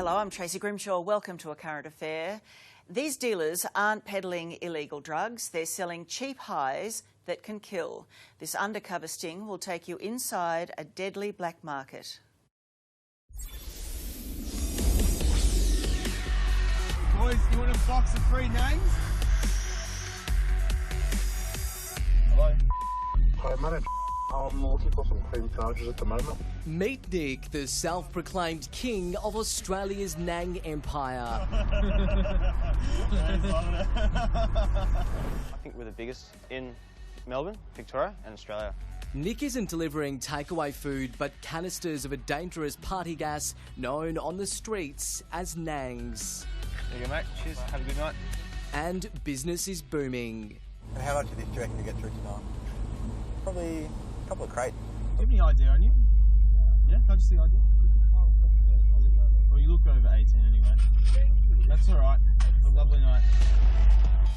Hello, I'm Tracy Grimshaw. Welcome to A Current Affair. These dealers aren't peddling illegal drugs, they're selling cheap highs that can kill. This undercover sting will take you inside a deadly black market. Boys, you want a box of free names? Hello? Hi, my name's I'm looking for some cream charges at the moment. Meet Nick, the self-proclaimed king of Australia's Nang Empire. I think we're the biggest in Melbourne, Victoria and Australia. Nick isn't delivering takeaway food, but canisters of a dangerous party gas known on the streets as Nangs. There you go, mate. Cheers. Have a good night. And business is booming. How much of this do you reckon to get through tonight? Probably a couple of crates. Do you have any ID on you? Yeah, can I just see ID? Well, you look over 18 anyway. That's all right. It's a lovely night.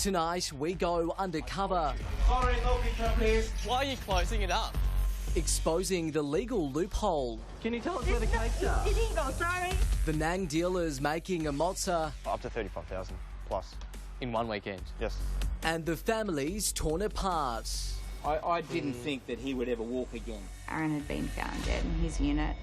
Tonight, we go undercover. Sorry, no picture, please. Why are you closing it up? Exposing the legal loophole. Can you tell us where the cakes are? The Nang dealers making a mozza. Up to 35,000 plus. In one weekend? Yes. And the families torn apart. I didn't think that he would ever walk again. Aaron had been found dead in his unit.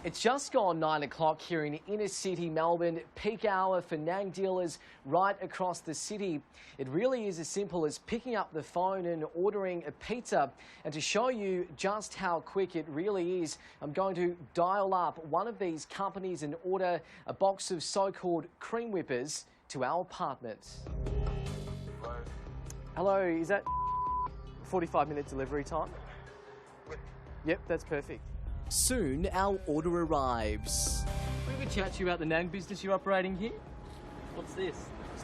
It's just gone 9 o'clock here in inner city Melbourne, peak hour for Nang dealers right across the city. It really is as simple as picking up the phone and ordering a pizza. And to show you just how quick it really is, I'm going to dial up one of these companies and order a box of so-called cream whippers to our apartment. Hello, is that 45-minute delivery time? Yep, that's perfect. Soon, our order arrives. We could chat to you about the Nang business you're operating here. What's this?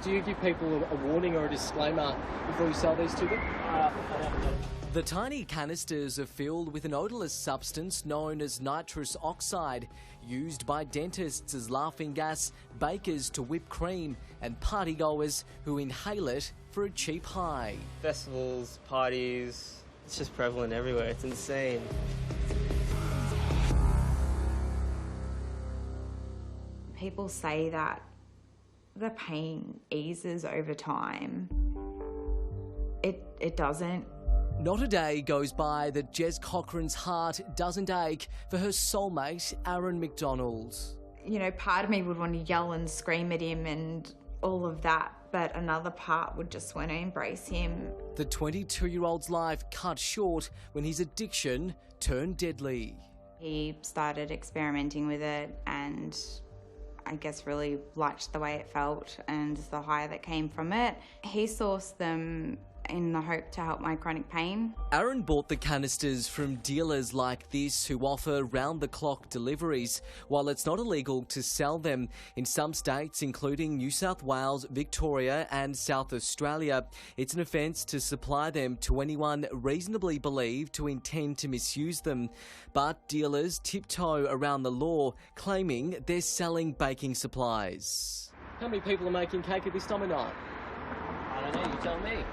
Do you give people a warning or a disclaimer before you sell these to them? The tiny canisters are filled with an odourless substance known as nitrous oxide, used by dentists as laughing gas, bakers to whip cream, and partygoers who inhale it for a cheap high. Festivals, parties, it's just prevalent everywhere. It's insane. People say that the pain eases over time. It doesn't. Not a day goes by that Jez Cochran's heart doesn't ache for her soulmate, Aaron McDonald. You know, part of me would want to yell and scream at him and all of that, but another part would just want to embrace him. The 22-year-old's life cut short when his addiction turned deadly. He started experimenting with it and I guess really liked the way it felt and the high that came from it. He sourced them in the hope to help my chronic pain. Aaron bought the canisters from dealers like this who offer round-the-clock deliveries, while it's not illegal to sell them. In some states, including New South Wales, Victoria and South Australia, it's an offence to supply them to anyone reasonably believed to intend to misuse them. But dealers tiptoe around the law, claiming they're selling baking supplies. How many people are making cake at this time of night? I don't know, you tell me.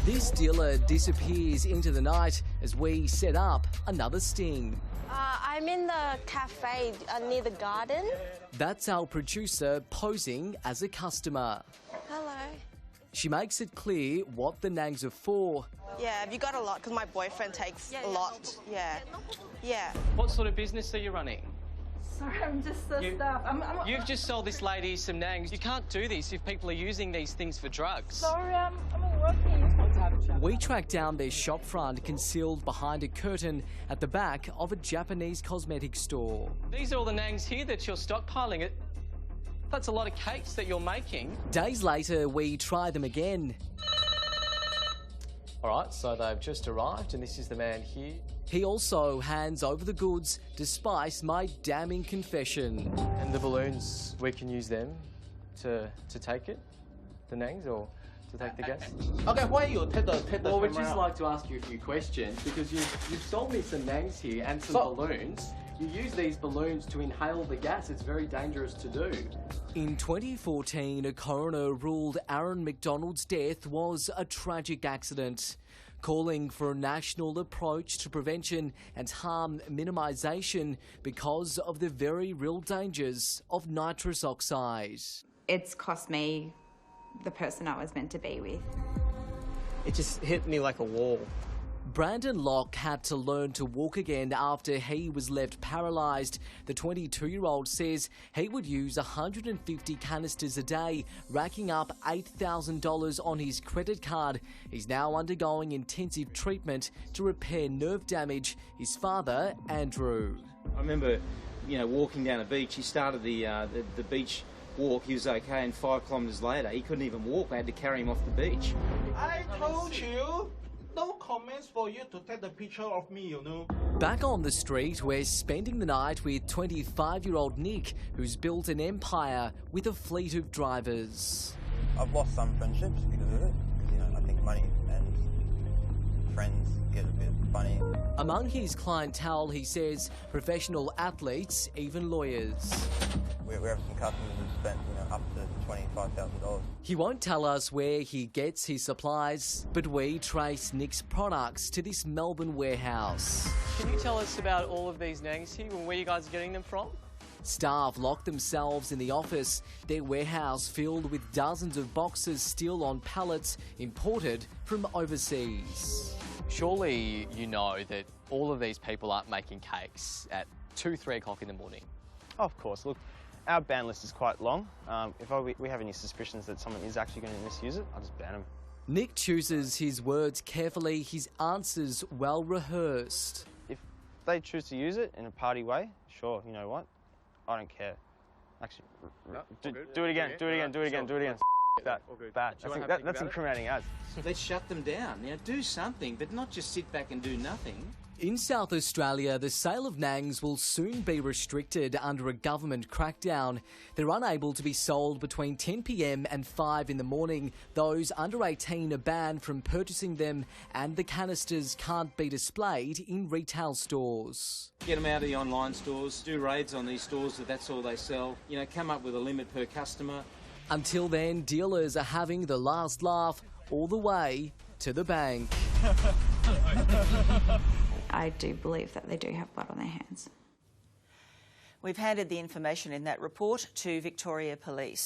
This dealer disappears into the night as we set up another sting. I'm in the cafe near the garden. That's our producer posing as a customer. Hello. She makes it clear what the Nangs are for. Yeah, have you got a lot? Because my boyfriend takes a lot. Yeah. What sort of business are you running? Sorry, I'm just the staff. You've just sold this lady some Nangs. You can't do this if people are using these things for drugs. Sorry, I'm working. We track down their shop front concealed behind a curtain at the back of a Japanese cosmetics store. These are all the Nangs here that you're stockpiling. That's a lot of cakes that you're making. Days later, we try them again. All right, so they've just arrived, and this is the man here. He also hands over the goods despite my damning confession. And the balloons, we can use them to take it, the Nangs, or to take the gas? Okay, why you take the Well, we'd just like to ask you a few questions, because you've sold me some Nangs here and some balloons. You use these balloons to inhale the gas. It's very dangerous to do. In 2014, a coroner ruled Aaron McDonald's death was a tragic accident. calling for a national approach to prevention and harm minimisation because of the very real dangers of nitrous oxide. It's cost me the person I was meant to be with. It just hit me like a wall. Brandon Locke had to learn to walk again after he was left paralysed. The 22-year-old says he would use 150 canisters a day, racking up $8,000 on his credit card. He's now undergoing intensive treatment to repair nerve damage. His father, Andrew. I remember, walking down the beach. He started the beach walk. He was okay, and 5 kilometres later, he couldn't even walk. I had to carry him off the beach. I told you, no comments for you to take the picture of me, Back on the street, we're spending the night with 25-year-old Nick, who's built an empire with a fleet of drivers. I've lost some friendships because of it. I think money and friends get a bit funny. Among his clientele, he says, professional athletes, even lawyers. We have some customers who've spent, up to $25,000. He won't tell us where he gets his supplies, but we trace Nick's products to this Melbourne warehouse. Can you tell us about all of these nangs here and where you guys are getting them from? Staff lock themselves in the office, their warehouse filled with dozens of boxes still on pallets imported from overseas. Surely you know that all of these people aren't making cakes at 2-3 o'clock in the morning. Of course, look, our ban list is quite long. If we have any suspicions that someone is actually going to misuse it, I'll just ban them. Nick chooses his words carefully, his answers well rehearsed. If they choose to use it in a party way, sure, you know what? I don't care. Actually, do it again, do it again, do it again, do it again. That, bad. That's incriminating us. Let's shut them down. Do something, but not just sit back and do nothing. In South Australia, the sale of nangs will soon be restricted under a government crackdown. They're unable to be sold between 10 p.m. and 5 in the morning. Those under 18 are banned from purchasing them, and the canisters can't be displayed in retail stores. Get them out of the online stores, do raids on these stores that's all they sell. Come up with a limit per customer. Until then, dealers are having the last laugh all the way to the bank. I do believe that they do have blood on their hands. We've handed the information in that report to Victoria Police.